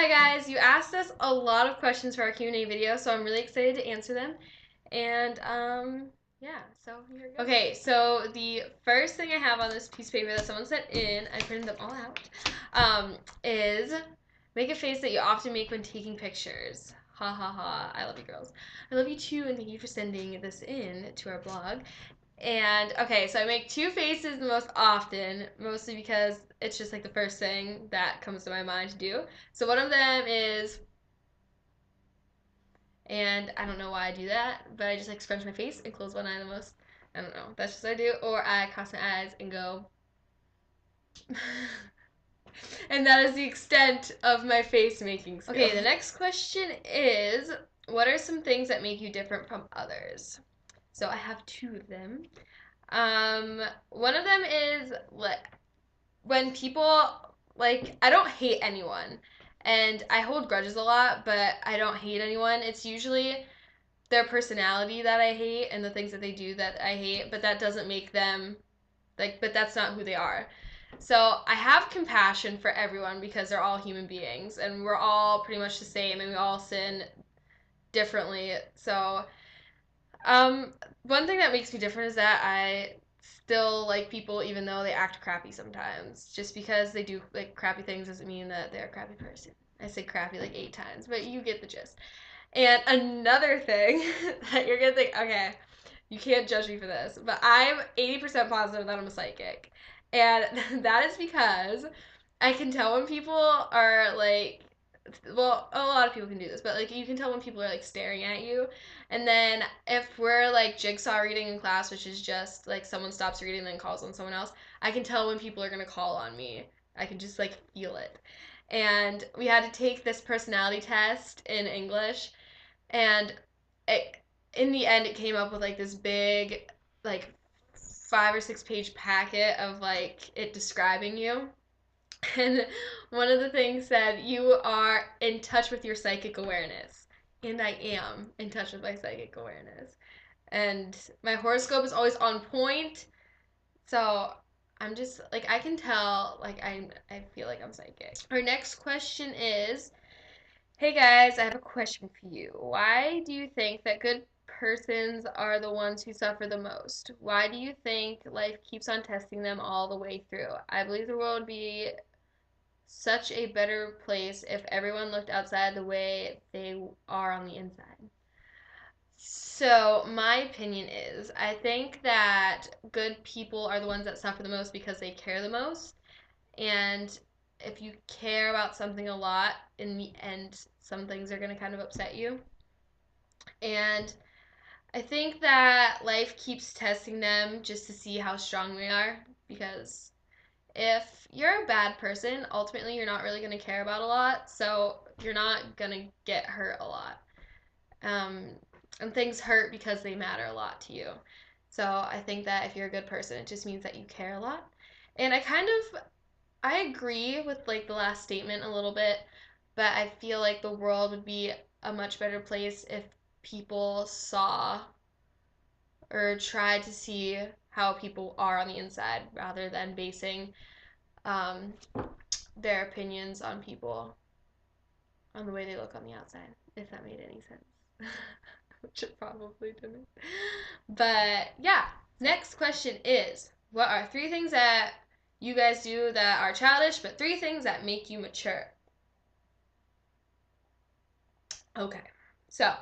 Hi guys, you asked us a lot of questions for our Q&A video, so I'm really excited to answer them. And yeah, so here we go. Okay, so the first thing I have on this piece of paper that someone sent in, I printed them all out, is make a face that you often make when taking pictures. Ha ha ha, I love you girls. I love you too, and thank you for sending this in to our blog. And okay, so I make two faces the most often, mostly because it's just like the first thing that comes to my mind to do. So one of them is, and I don't know why I do that, but I just like scrunch my face and close one eye the most. I don't know, that's just what I do. Or I cross my eyes and go. And that is the extent of my face making skills. Okay, the next question is, what are some things that make you different from others? So I have two of them. One of them is when people I don't hate anyone, and I hold grudges a lot, but I don't hate anyone. It's usually their personality that I hate and the things that they do that I hate, but that doesn't make them but that's not who they are. So I have compassion for everyone because they're all human beings and we're all pretty much the same and we all sin differently. So one thing that makes me different is that I still like people even though they act crappy sometimes. Just because they do like crappy things doesn't mean that they're a crappy person. I say crappy like 8 times, but you get the gist. And another thing that you're gonna think, okay, you can't judge me for this, but I'm 80% positive that I'm a psychic. And that is because I can tell when people are well, a lot of people can do this, but you can tell when people are staring at you. And then if we're jigsaw reading in class, which is just someone stops reading and then calls on someone else, I can tell when people are going to call on me. I can just feel it. And we had to take this personality test in English, and it, in the end it came up with this big 5 or 6 page packet of it describing you. And one of the things said, you are in touch with your psychic awareness. And I am in touch with my psychic awareness. And my horoscope is always on point. So I'm just, I can tell, I feel like I'm psychic. Our next question is, hey guys, I have a question for you. Why do you think that good persons are the ones who suffer the most? Why do you think life keeps on testing them all the way through? I believe the world would be such a better place if everyone looked outside the way they are on the inside. So, my opinion is, I think that good people are the ones that suffer the most because they care the most. And if you care about something a lot, in the end, some things are going to kind of upset you. And I think that life keeps testing them just to see how strong they are, because if you're a bad person, ultimately you're not really going to care about a lot, so you're not going to get hurt a lot. And things hurt because they matter a lot to you. So I think that if you're a good person, it just means that you care a lot. And I agree with the last statement a little bit, but I feel like the world would be a much better place if people saw or tried to see how people are on the inside rather than basing um, their opinions on people on the way they look on the outside, if that made any sense. Which it probably didn't. But yeah, next question is, what are 3 things that you guys do that are childish, but 3 things that make you mature? Okay, so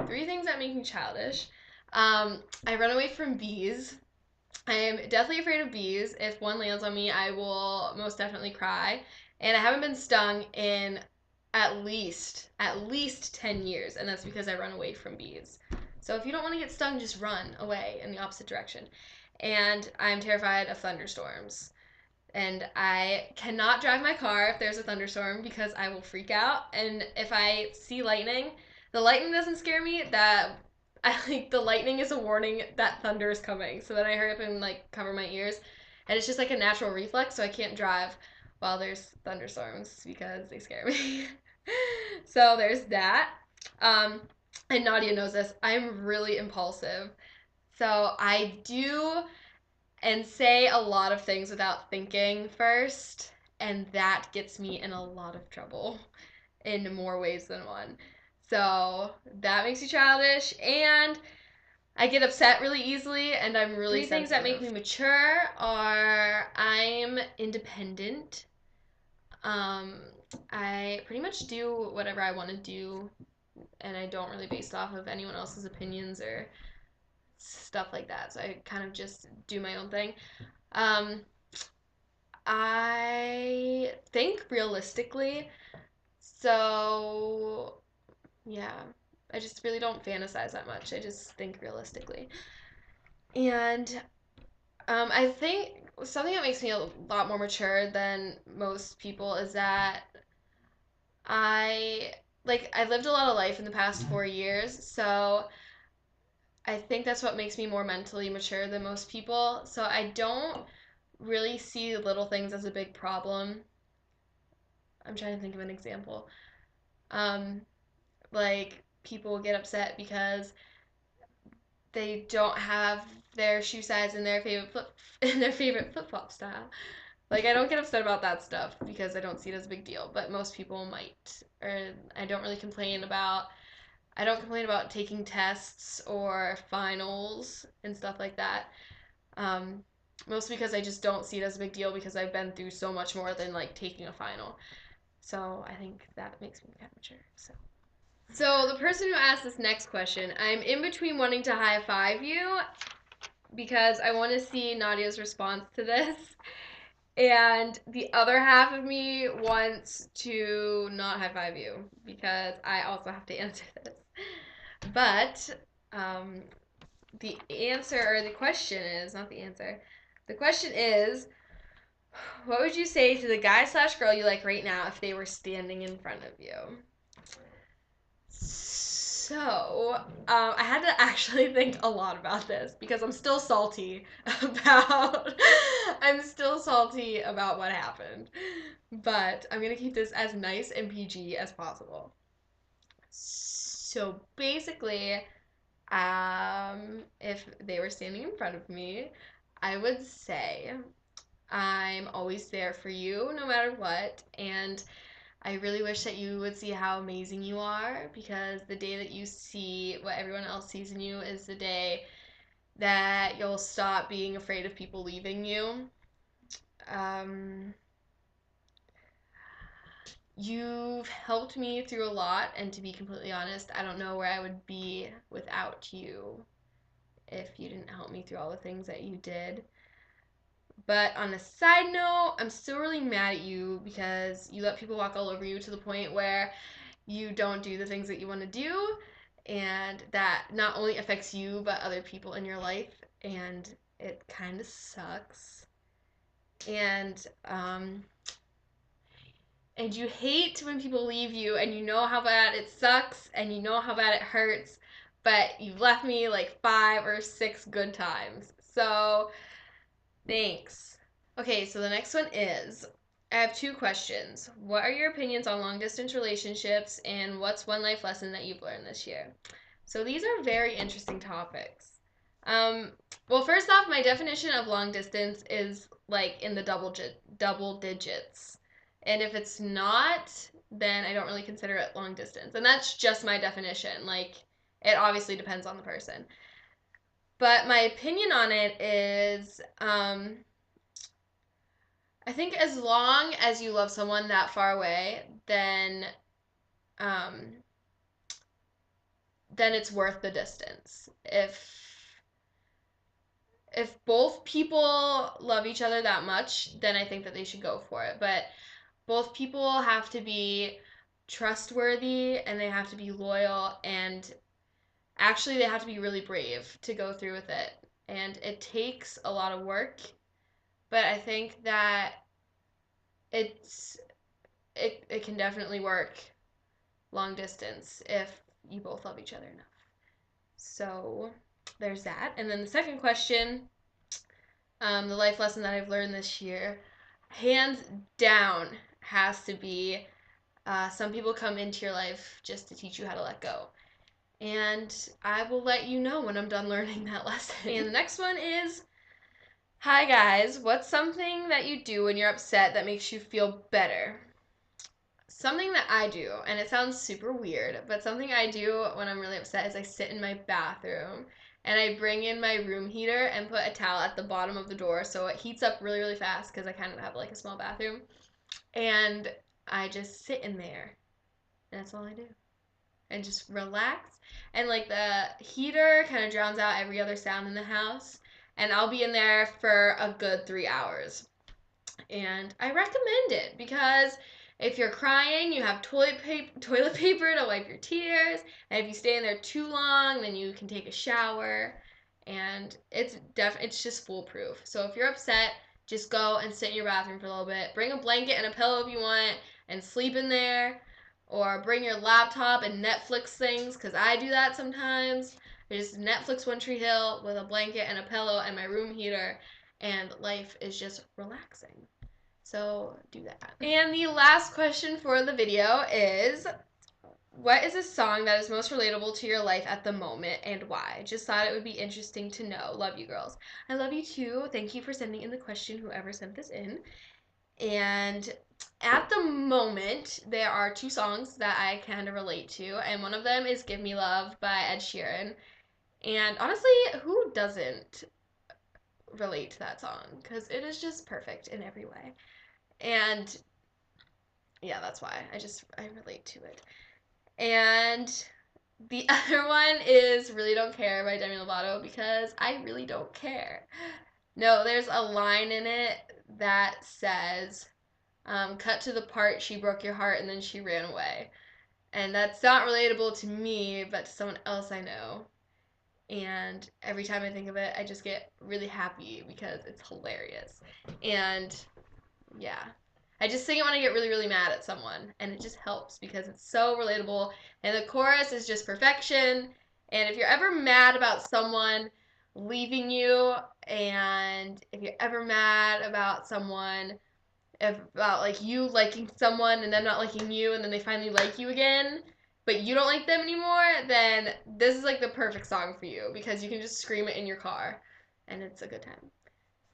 3 things that make me childish. I run away from bees. I am definitely afraid of bees. If one lands on me, I will most definitely cry. And I haven't been stung in at least 10 years, and that's because I run away from bees. So if you don't want to get stung, just run away in the opposite direction. And I'm terrified of thunderstorms. And I cannot drive my car if there's a thunderstorm because I will freak out. And if I see lightning, the lightning doesn't scare me. The lightning is a warning that thunder is coming, so then I hurry up and cover my ears, and it's just a natural reflex, so I can't drive while there's thunderstorms because they scare me. So there's that. And Nadia knows this. I'm really impulsive, so I do and say a lot of things without thinking first, and that gets me in a lot of trouble. in more ways than one. So that makes you childish, and I get upset really easily, and I'm really sensitive. 3 things that make me mature are I'm independent. I pretty much do whatever I want to do, and I don't really base off of anyone else's opinions or stuff like that. So I kind of just do my own thing. I think realistically. So, yeah. I just really don't fantasize that much. I just think realistically. And I think something that makes me a lot more mature than most people is that I lived a lot of life in the past 4 years, so I think that's what makes me more mentally mature than most people. So I don't really see little things as a big problem. I'm trying to think of an example. Like people get upset because they don't have their shoe size in their favorite flip flop style. Like I don't get upset about that stuff because I don't see it as a big deal, but most people might. Or I don't complain about taking tests or finals and stuff like that. Mostly because I just don't see it as a big deal because I've been through so much more than like taking a final. So I think that makes me kind of mature. So the person who asked this next question, I'm in between wanting to high five you because I want to see Nadia's response to this. And the other half of me wants to not high five you because I also have to answer this. But the answer, or the question is, not the answer, the question is, what would you say to the guy / girl you like right now if they were standing in front of you? So, I had to actually think a lot about this because I'm still salty about what happened. But I'm gonna keep this as nice and PG as possible. So basically, if they were standing in front of me, I would say I'm always there for you no matter what, and I really wish that you would see how amazing you are, because the day that you see what everyone else sees in you is the day that you'll stop being afraid of people leaving you. You've helped me through a lot, and to be completely honest, I don't know where I would be without you if you didn't help me through all the things that you did. But on a side note, I'm still really mad at you because you let people walk all over you to the point where you don't do the things that you want to do, and that not only affects you but other people in your life, and it kind of sucks. And you hate when people leave you, and you know how bad it sucks and you know how bad it hurts, but you've left me like 5 or 6 good times. So thanks. Okay, so the next one is, I have 2 questions. What are your opinions on long distance relationships, and what's one life lesson that you've learned this year? So these are very interesting topics. Well, first off, my definition of long distance is like in the double digits. And if it's not, then I don't really consider it long distance. And that's just my definition. Like, it obviously depends on the person. But my opinion on it is, I think as long as you love someone that far away, then it's worth the distance. If both people love each other that much, then I think that they should go for it. But both people have to be trustworthy, and they have to be loyal, and actually they have to be really brave to go through with it. And it takes a lot of work, but I think that it can definitely work long distance if you both love each other enough. So there's that. And then the second question, the life lesson that I've learned this year, hands down, has to be, some people come into your life just to teach you how to let go. And I will let you know when I'm done learning that lesson. And the next one is, hi guys, what's something that you do when you're upset that makes you feel better? something that I do, and it sounds super weird, but something I do when I'm really upset is I sit in my bathroom and I bring in my room heater and put a towel at the bottom of the door so it heats up really, really fast because I kind of have like a small bathroom. And I just sit in there. And that's all I do. And just relax. And like the heater kind of drowns out every other sound in the house. And I'll be in there for a good 3 hours. And I recommend it because if you're crying, you have toilet paper to wipe your tears. And if you stay in there too long, then you can take a shower. And it's just foolproof. So if you're upset, just go and sit in your bathroom for a little bit. Bring a blanket and a pillow if you want and sleep in there. Or bring your laptop and Netflix things, because I do that sometimes. I just Netflix One Tree Hill with a blanket and a pillow and my room heater, and life is just relaxing. So do that. And the last question for the video is, what is a song that is most relatable to your life at the moment and why? Just thought it would be interesting to know. Love you, girls. I love you too. Thank you for sending in the question, whoever sent this in. And at the moment, there are 2 songs that I kind of relate to, and one of them is Give Me Love by Ed Sheeran. And honestly, who doesn't relate to that song? Because it is just perfect in every way. And yeah, that's why I relate to it. And the other one is Really Don't Care by Demi Lovato because I really don't care. No, there's a line in it that says, cut to the part she broke your heart and then she ran away. And that's not relatable to me, but to someone else I know. And every time I think of it, I just get really happy because it's hilarious. And yeah. I just sing it when I get really, really mad at someone. And it just helps because it's so relatable. And the chorus is just perfection. And if you're ever mad about someone leaving you, and if you're ever mad about someone, about like you liking someone and them not liking you, and then they finally like you again, but you don't like them anymore, then this is like the perfect song for you because you can just scream it in your car and it's a good time.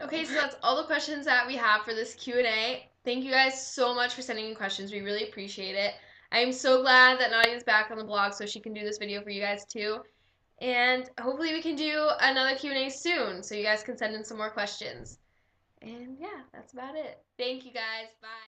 Okay, so that's all the questions that we have for this Q&A. Thank you guys so much for sending in questions. We really appreciate it. I am so glad that Nadia's back on the blog so she can do this video for you guys too. And hopefully we can do another Q&A soon so you guys can send in some more questions. And yeah, that's about it. Thank you guys. Bye.